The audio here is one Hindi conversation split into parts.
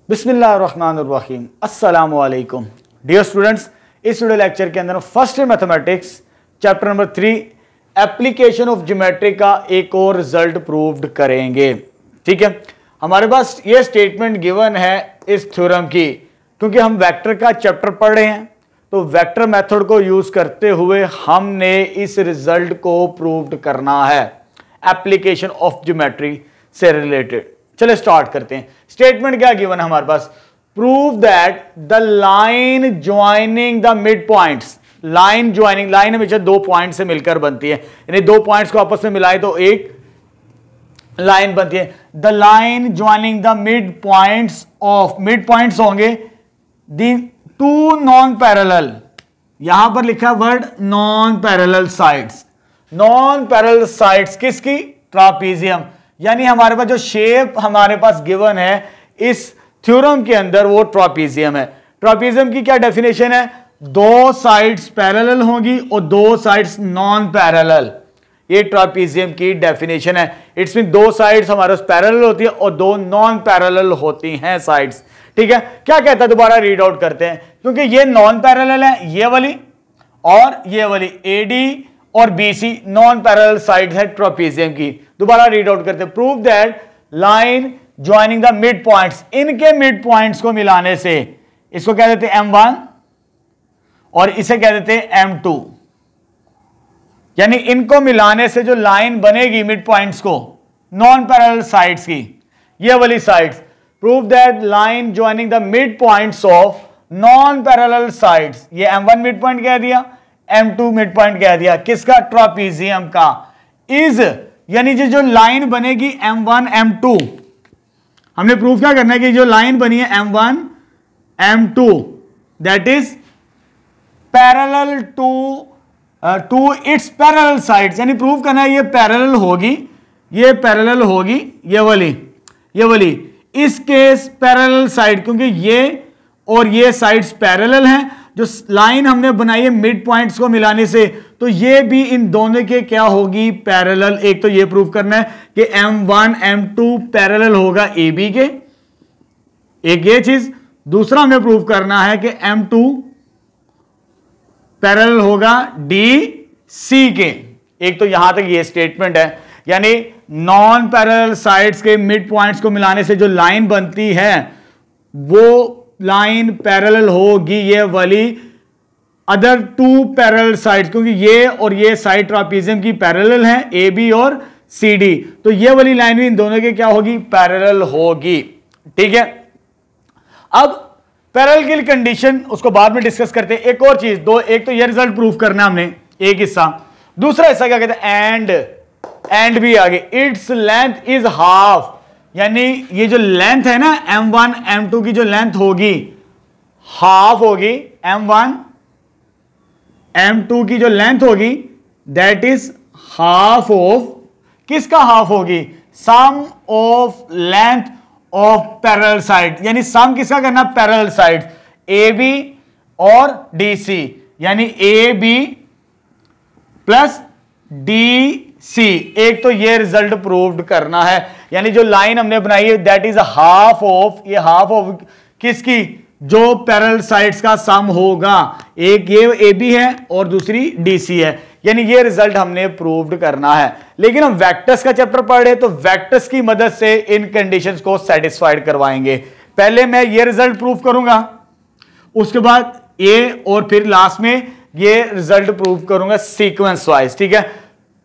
बिस्मिल्लाहिर्रहमानिर्रहीम अस्सलामुअलैकुम डियर स्टूडेंट्स। इस वीडियो लेक्चर के अंदर first year mathematics chapter number 3 application of geometry का एक और रिजल्ट प्रूव्ड करेंगे। ठीक है, हमारे पास ये स्टेटमेंट गिवन है इस थ्योरम की, क्योंकि हम वेक्टर का चैप्टर पढ़ रहे हैं तो वेक्टर मेथड को यूज करते हुए हमने इस रिजल्ट को प्रूव्ड करना है एप्लीकेशन ऑफ ज्योमेट्री से रिलेटेड। चले स्टार्ट करते हैं। स्टेटमेंट क्या गिवन है हमारे पास, prove that the line joining the mid points. Line joining, line हमेशा दो पॉइंट से मिलकर बनती है, यानी दो पॉइंट्स को आपस में मिलाए तो एक लाइन बनती है। The line joining the mid points of, mid points होंगे दी टू नॉन पैरेलल, यहां पर लिखा word non parallel sides. Non parallel sides किसकी? ट्रापीजियम। यानी हमारे पास जो शेप हमारे पास गिवन है इस थ्योरम के अंदर वो ट्रापीजियम है। ट्रापीजियम की क्या डेफिनेशन है? दो साइड्स पैरेलल होंगी और दो साइड्स नॉन पैरेलल। ये ट्रापीजियम की डेफिनेशन है। इट्स मीन दो साइड्स हमारे पास पैरेलल होती है और दो नॉन पैरेलल होती हैं साइड्स। ठीक है, क्या कहता है दोबारा रीड आउट करते हैं, क्योंकि ये नॉन पैरेलल है, ये वाली और ये वाली एडी और बीसी नॉन पैरेलल साइड्स है ट्रापीजियम की। दोबारा रीड आउट करते हैं, prove that line joining the mid points, इनके मिड पॉइंट्स को मिलाने से, इसको कह देते हैं M1 और इसे कह देते हैं M2, यानी इनको मिलाने से जो लाइन बनेगी मिड पॉइंट्स को नॉन पैरेलल साइड्स की, ये वाली sides. Prove that line joining the mid points of non parallel sides, ये M1 मिड पॉइंट कह दिया, M2 मिड पॉइंट कह दिया, किसका? ट्रापीजियम का। इज यानी जो लाइन बनेगी M1 M2, हमने प्रूफ क्या करना है कि जो लाइन बनी है M1 M2 that is parallel to its parallel sides, यानी प्रूफ करना है ये पैरेलल होगी, ये पैरेलल होगी, ये वाली इसके पैरेलल साइड, क्योंकि ये और ये साइड्स पैरेलल हैं। जो लाइन हमने बनाई है मिड पॉइंट्स को मिलाने से, तो ये भी इन दोनों के क्या होगी? पैरेलल। एक तो ये प्रूफ करना है कि M1 M2 पैरेलल होगा AB के, एक ये चीज। दूसरा हमें प्रूफ करना है कि M2 पैरेलल होगा DC के। एक तो यहां तक ये स्टेटमेंट है, यानी नॉन पैरेलल साइड्स के मिड पॉइंट्स को मिलाने से जो लाइन बनती है वो लाइन पैरेलल होगी ये वाली अदर टू पैरेलल साइड्स, क्योंकि ये और ये साइड ट्रापीजियम की पैरेलल हैं, AB और CD, तो ये वाली लाइन भी इन दोनों के क्या होगी? पैरेलल होगी। ठीक है, अब पैरेलल की कंडीशन उसको बाद में डिस्कस करते हैं। एक और चीज, दो, एक तो ये रिजल्ट प्रूफ करना है हमने, एक हिस्सा। दूसरा हिस्सा क्या कहते हैं? एंड भी आगे, इट्स लेंथ इज हाफ, यानी ये जो लेंथ है ना M1 M2 की, जो लेंथ होगी हाफ होगी। M1 M2 की जो लेंथ होगी दैट इज हाफ ऑफ, किसका हाफ होगी? Sum of length of parallel side, यानी सम किसका करना? पैरेलल साइड AB और DC, यानी AB प्लस DC। एक तो ये रिजल्ट प्रूव्ड करना है, यानी जो लाइन हमने बनाई है दैट इज हाफ ऑफ, ये हाफ ऑफ किसकी? जो पैरेलल साइड्स का सम होगा। एक ये AB है और दूसरी DC है, यानी ये रिजल्ट हमने प्रूव्ड करना है। लेकिन हम वेक्टर्स का चैप्टर पढ़ रहे हैं तो वेक्टर्स की मदद से इन कंडीशंस को सेटिस्फाइड करवाएंगे। पहले मैं ये रिजल्ट प्रूव करूंगा, उसके बाद ये, और फिर लास्ट में ये रिजल्ट प्रूव करूंगा सीक्वेंस वाइज। ठीक है,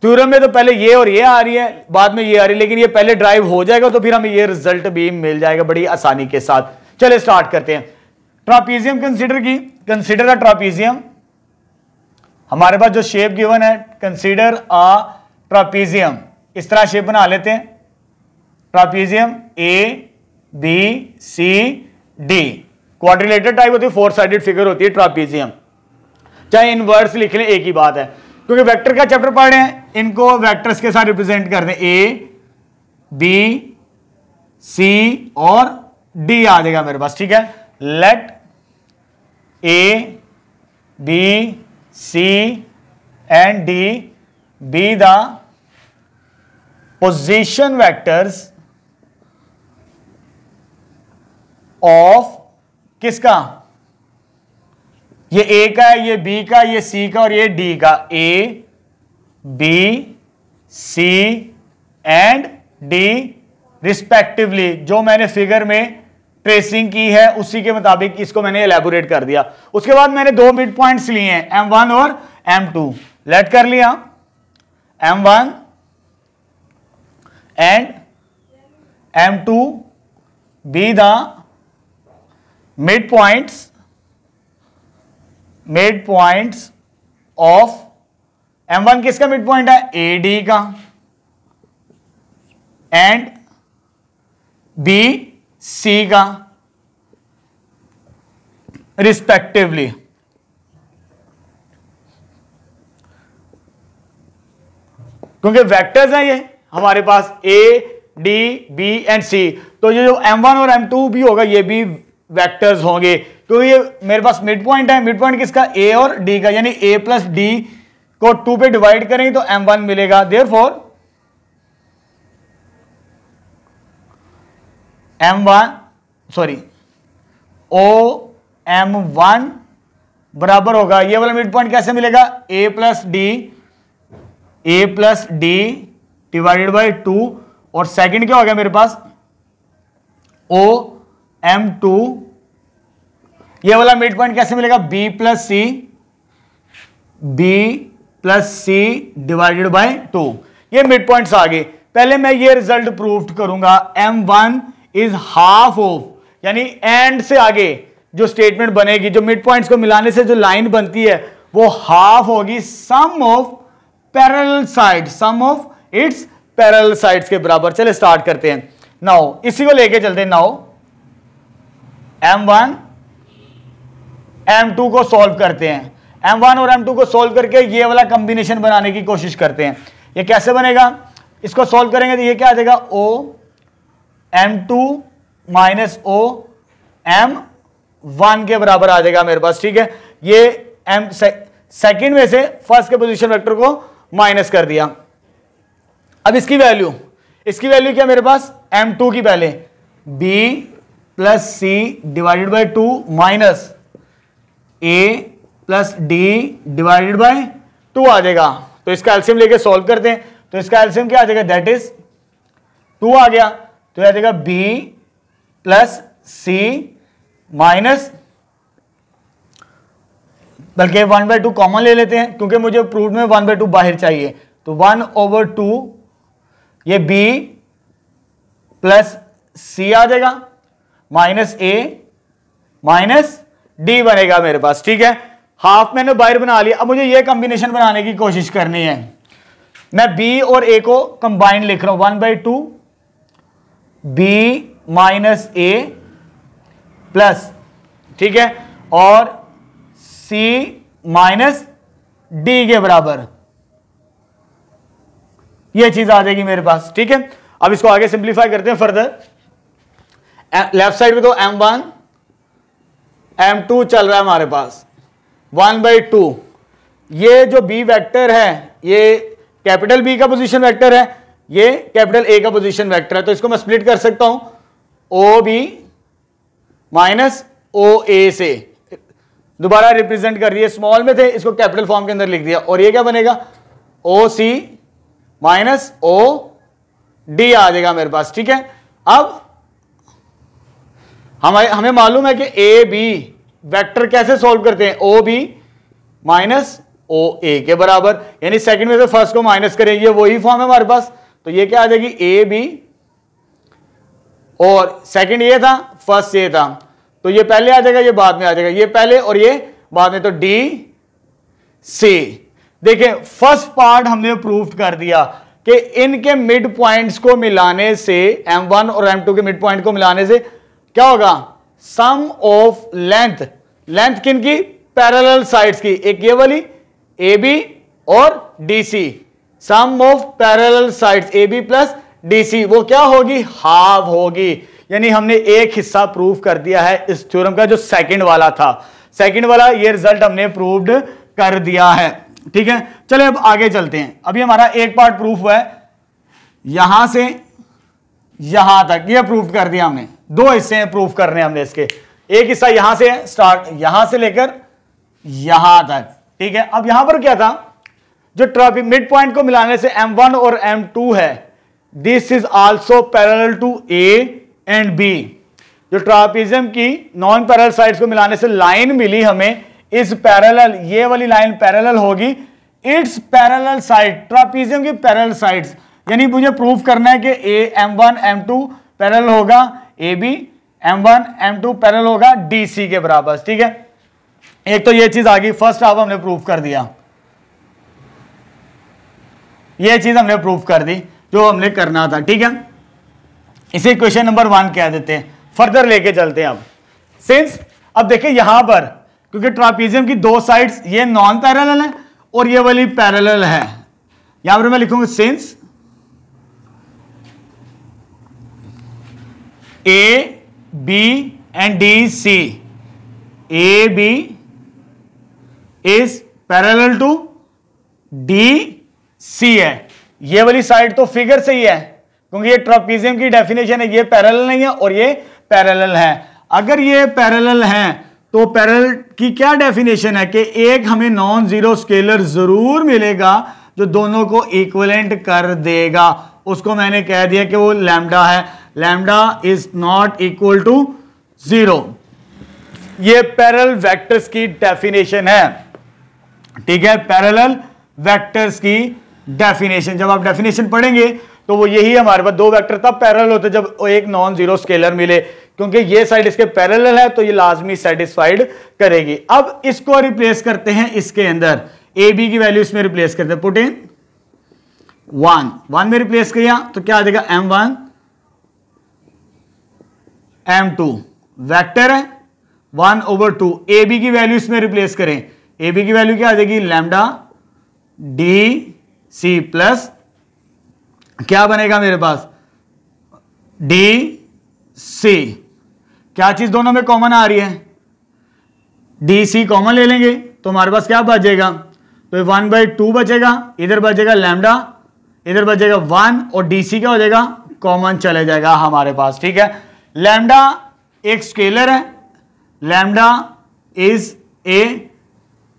थ्योरम में तो पहले ये और ये आ रही है, बाद में ये आ रही है, लेकिन ये पहले ड्राइव हो जाएगा तो फिर हमें ये रिजल्ट भी मिल जाएगा बड़ी आसानी के साथ। चलिए स्टार्ट करते हैं। ट्रापीजियम कंसीडर की, कंसीडर अ ट्रापीजियम। हमारे पास जो शेप गिवन है, कंसीडर अ ट्रापीजियम, इस तरह शेप बना लेते हैं। ट्रापीजियम ABCD क्वाड्रिलेटरल टाइप होती है, फोर साइडेड फिगर होती है ट्रापीजियम। चाहे इनवर्स लिख लें, एक ही बात है, क्योंकि वेक्टर का चैप्टर पढ़ रहे हैं, इनको वेक्टर्स के साथ रिप्रेजेंट कर दें। A B C और D आ जाएगा मेरे पास। ठीक है, लेट A B C and D be the position vectors of किसका, ये ए का है, ये बी का, ये सी का और ये डी का, A B C and D respectively. जो मैंने फिगर में ट्रेसिंग की है उसी के मुताबिक इसको मैंने एलैबोरेट कर दिया। उसके बाद मैंने दो मिड पॉइंट्स लिए हैं M1 और M2, लेट कर लिया M1 and M2 be the mid points of M1 किसका मिड पॉइंट है, AD का, एंड BC का रिस्पेक्टिवली। क्योंकि वेक्टर्स हैं ये हमारे पास A, D, B and C, तो ये जो M1 और M2 भी होगा ये भी वेक्टर्स होंगे, क्योंकि ये मेरे पास मिड पॉइंट है। मिड पॉइंट किसका, A और D का, यानी A प्लस D को 2 पे डिवाइड करेंगे तो M1 मिलेगा। देयरफॉर OM1 बराबर होगा, ये वाला मिड पॉइंट कैसे मिलेगा, A plus D divided by 2, और सेकंड क्या हो गया मेरे पास OM2, ये वाला मिड पॉइंट कैसे मिलेगा, B plus C divided by 2। ये मिड पॉइंट्स आ गए। पहले मैं ये रिजल्ट प्रूव करूंगा, M1 इज हाफ ऑफ, यानी एंड से आगे जो स्टेटमेंट बनेगी, जो मिड पॉइंट्स को मिलाने से जो लाइन बनती है वो हाफ होगी sum of parallel sides, sum of its parallel sides के बराबर। चले स्टार्ट करते हैं। नाउ इसी को लेके चलते हैं। नाउ M1 M2 को सॉल्व करते हैं। M1 और M2 को सॉल्व करके ये वाला कॉम्बिनेशन बनाने की कोशिश करते हैं। ये कैसे बनेगा, इसको सॉल्व करेंगे तो ये क्या आ जाएगा, OM2 माइनस OM1 के बराबर आ जाएगा मेरे पास। ठीक है, ये सेकंड में से फर्स्ट के पोजीशन वेक्टर को माइनस कर दिया। अब इसकी वैल्यू क्या मेरे पास, M2 की पहले B plus C divided by 2 minus A plus D divided by 2 आ जाएगा। तो इसका एलसीएम लेके सॉल्व करते हैं, तो इसका एलसीएम क्या आ जाएगा, दैट इज 2 आ गया, तो आ जाएगा B प्लस सी माइनस, बल्कि 1/2 कॉमन ले लेते हैं क्योंकि मुझे प्रूफ में 1/2 बाहर चाहिए, तो 1/2 ये B प्लस सी आ जाएगा माइनस A माइनस D बनेगा मेरे पास। ठीक है, हाफ मैंने बाहर बना लिया। अब मुझे ये कॉम्बिनेशन बनाने की कोशिश करनी है। मैं B और A को कंबाइन लिख रहा हूं, 1/2 B माइनस A प्लस, ठीक है, और C माइनस D के बराबर, ये चीज आ जाएगी मेरे पास। ठीक है, अब इसको आगे सिंप्लीफाई करते हैं फर्दर। लेफ्ट साइड में तो M1 M2 चल रहा है हमारे पास, 1/2 ये जो B वेक्टर है ये कैपिटल B का पोजीशन वेक्टर है, ये कैपिटल A का पोजीशन वेक्टर है, तो इसको मैं स्प्लिट कर सकता हूं OB माइनस OA से, दोबारा रिप्रेजेंट कर दिया, स्मॉल में थे इसको कैपिटल फॉर्म के अंदर लिख दिया, और ये क्या बनेगा OC माइनस OD आ जाएगा मेरे पास। ठीक है, अब हमें मालूम है कि AB वेक्टर कैसे सॉल्व करते हैं, OB माइनस OA के बराबर, यानी सेकंड में से फर्स्ट को माइनस करें, ये वही फॉर्म है हमारे पास, तो ये क्या आ जाएगी AB, और सेकंड ये था, फर्स्ट ये था, तो ये पहले आ जाएगा, ये बाद में आ जाएगा, ये पहले और ये बाद में, तो DC। देखिए फर्स्ट पार्ट हमने प्रूव कर दिया कि इनके मिड पॉइंट्स को मिलाने से, M1 और M2 के मिड पॉइंट को मिलाने से क्या होगा, सम ऑफ लेंथ, लेंथ किन की, पैरेलल साइड्स की, एक ये वाली AB और DC, sum of parallel sides AB plus DC, वो क्या होगी, हाफ होगी। यानी हमने एक हिस्सा प्रूव कर दिया है इस थ्योरम का, जो सेकंड वाला था, सेकंड वाला ये रिजल्ट हमने प्रूव्ड कर दिया है। ठीक है, चलिए अब आगे चलते हैं। अभी हमारा एक पार्ट प्रूफ हुआ है, यहां से यहां तक, ये प्रूव कर दिया हमने। दो हिस्से हैं प्रूव करने हमने इसके, एक हिस्सा यहां से है स्टार्ट, यहां से लेकर यहां तक, ठीक है। अब यहां पर क्या था, जो मिड पॉइंट को मिलाने से M1 और M2 है, this is also parallel to A and B। जो ट्रापीजियम की नॉन पैरेलल साइड्स को मिलाने से लाइन मिली हमें, इस पैरेलल, ये वाली लाइन पैरेलल होगी इट्स पैरेलल साइड, ट्रापीजियम की पैरेलल साइड्स। यानी मुझे प्रूफ करना है कि M1 M2 पैरेलल होगा AB, M1 M2 पैरेलल होगा DC के बराबर, ठीक है। एक तो ये चीज आ गई, फर्स्ट हाफ हमने प्रूफ कर दिया, ये चीज हमने प्रूफ कर दी जो हमने करना था, ठीक है। इसे क्वेश्चन नंबर 1 कह देते हैं, फर्दर लेके चलते हैं अब। सिंस अब देखिए यहां पर, क्योंकि ट्रापीजियम की दो साइड्स ये नॉन पैरेलल है और ये वाली पैरेलल है, यहां पर मैं लिखूंगा since A B and DC, AB is parallel to DC है। ये वाली साइड तो फिगर से ही है, क्योंकि ये ट्रापीजियम की डेफिनेशन है, ये पैरेलल नहीं है और ये पैरेलल है। अगर ये पैरेलल है तो पैरेलल की क्या डेफिनेशन है कि एक हमें नॉन जीरो स्केलर जरूर मिलेगा जो दोनों को इक्विवेलेंट कर देगा। उसको मैंने कह दिया कि वो लैम्डा है, lambda is not equal to 0। ये पैरेलल वेक्टर्स की डेफिनेशन है, ठीक है, पैरेलल वेक्टर्स की डेफिनेशन। जब आप डेफिनेशन पढ़ेंगे तो वो यही हमारे पास दो वेक्टर तब पैरेलल होते जब एक नॉन जीरो स्केलर मिले, क्योंकि ये साइड इसके पैरेलल है तो ये लाजमी सेटिस्फाइड करेगी। अब इसको रिप्लेस करते हैं इसके अंदर, ए बी की वैल्यू इसमें रिप्लेस करते हैं, पुट इन 1 में रिप्लेस किया तो क्या आ जाएगा, M1 M2 वेक्टर है 1/2। ए बी की वैल्यू इसमें रिप्लेस करें, ए बी की वैल्यू क्या आ जाएगी, लैम्डा DC प्लस क्या बनेगा मेरे पास, DC। क्या चीज दोनों में कॉमन आ रही है, DC कॉमन ले लेंगे तो हमारे पास क्या बचेगा, तो 1/2 बचेगा, इधर बचेगा लैम्डा, इधर बचेगा 1 और DC क्या हो जाएगा, कॉमन चले जाएगा हमारे पास, ठीक है। लैम्डा एक स्केलर है, lambda is a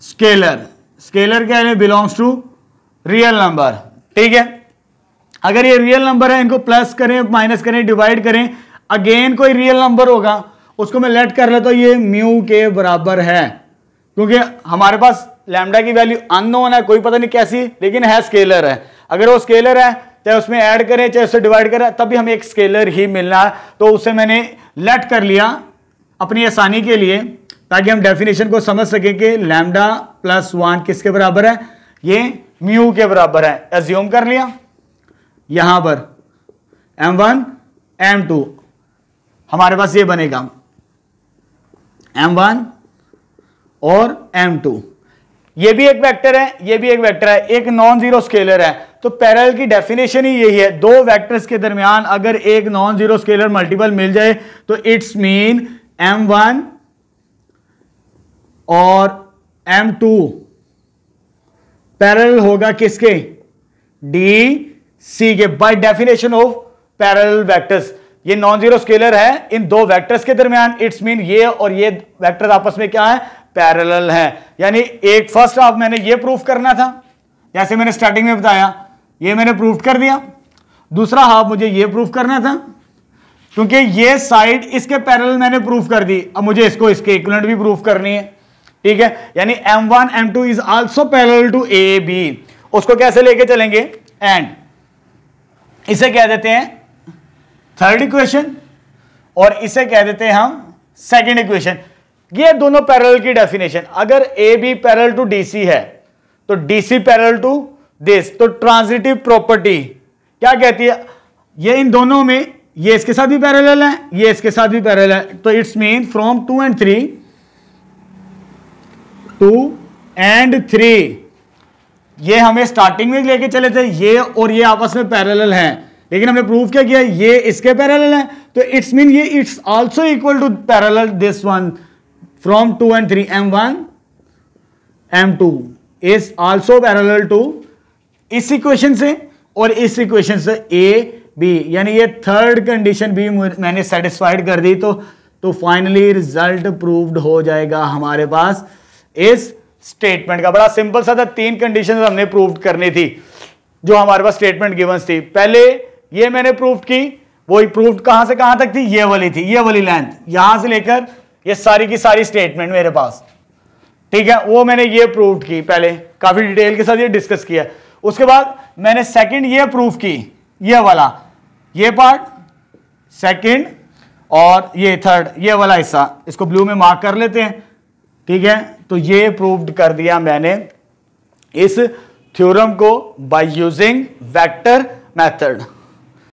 scalar, scalar क्या है, बिलोंग्स टू रियल नंबर, ठीक है। अगर ये रियल नंबर है, इनको प्लस करें माइनस करें डिवाइड करें, अगेन कोई रियल नंबर होगा उसको मैं लेट कर लेता हूं, ये म्यू के बराबर है, क्योंकि हमारे पास लैम्डा की वैल्यू अननोन है, कोई पता नहीं कैसी, लेकिन है स्केलर है। अगर वो स्केलर है चाहे उसमें ऐड करें चाहे उससे डिवाइड करें, तब भी हमें एक स्केलर ही मिलना है, तो उसे मैंने लेट कर लिया अपनी आसानी के लिए, ताकि हम डेफिनेशन को समझ सकें कि लैम्डा प्लस 1 किसके बराबर है, ये म्यू के बराबर है। एज्यूम कर लिया, यहां पर M1 M2 हमारे पास ये बनेगा M1 और M2, ये भी एक वेक्टर है, ये भी एक वेक्टर है, एक नॉन जीरो स्केलर है। तो पैरेलल की डेफिनेशन ही यही है, दो वेक्टर्स के दरमियान अगर एक नॉन जीरो स्केलर मल्टीपल मिल जाए तो इट्स मीन M1 और M2 पैरेलल होगा किसके, DC के, by definition of parallel vectors. ये नॉन जीरो स्केलर है, इन दो वेक्टर्स के दरमियान इट्स मीन ये और ये वेक्टर आपस में क्या है, पैरेलल है। यानी एक फर्स्ट हाफ मैंने ये प्रूफ करना था, जैसे मैंने स्टार्टिंग में बताया, ये मैंने प्रूफ कर दिया। दूसरा हाफ मुझे ये प्रूफ करना था, क्योंकि ये साइड इसके पैरेलल मैंने प्रूफ कर दी, अब मुझे इसको इसके इक्विवेलेंट भी प्रूफ करनी है, ठीक है। यानी M1 M2 is also parallel to AB। उसको कैसे लेके चलेंगे, एंड इसे कह देते हैं थर्ड इक्वेशन और इसे कह देते हैं हम सेकंड इक्वेशन। ये दोनों पैरेलल की डेफिनेशन, अगर AB पैरेलल टू DC है तो DC पैरेलल टू दिस, तो ट्रांजिटिव प्रॉपर्टी क्या कहती है, ये इन दोनों में, ये इसके साथ भी पैरेलल है, ये इसके साथ भी पैरेलल है, तो it's mean from 2 and 3 2 and 3 ये हमें स्टार्टिंग में लेके चले थे, ये और ये आपस में पैरेलल हैं, लेकिन हमने प्रूफ क्या किया, ये इसके पैरेलल है, तो इट्स मीन ये it's also equal to parallel this one from 2 and 3 M1 M2 is also parallel to इस इक्वेशन से और इस इक्वेशन से A बी, यानी ये थर्ड कंडीशन भी मैंने सेटिस्फाइड कर दी तो फाइनली रिजल्ट प्रूव्ड हो जाएगा हमारे पास इस स्टेटमेंट का। बड़ा सिंपल सा था, 3 कंडीशन हमने प्रूव करनी थी जो हमारे पास स्टेटमेंट गिवंस थी। पहले ये मैंने प्रूव की, वो प्रूव कहां से कहां तक थी, ये वाली थी, ये वाली लेंथ यहां से लेकर ये सारी की सारी स्टेटमेंट मेरे पास, ठीक है, वो मैंने ये प्रूव की, पहले काफी डिटेल के साथ ये डिस्कस किया। उसके बाद मैंने सेकंड ये प्रूव की, ये वाला, ये पार्ट सेकंड, और ये थर्ड, ये वाला हिस्सा, इसको ब्लू में मार्क कर लेते हैं, ठीक है। तो ये प्रूव्ड कर दिया मैंने इस थ्योरम को बाय यूजिंग वेक्टर मेथड।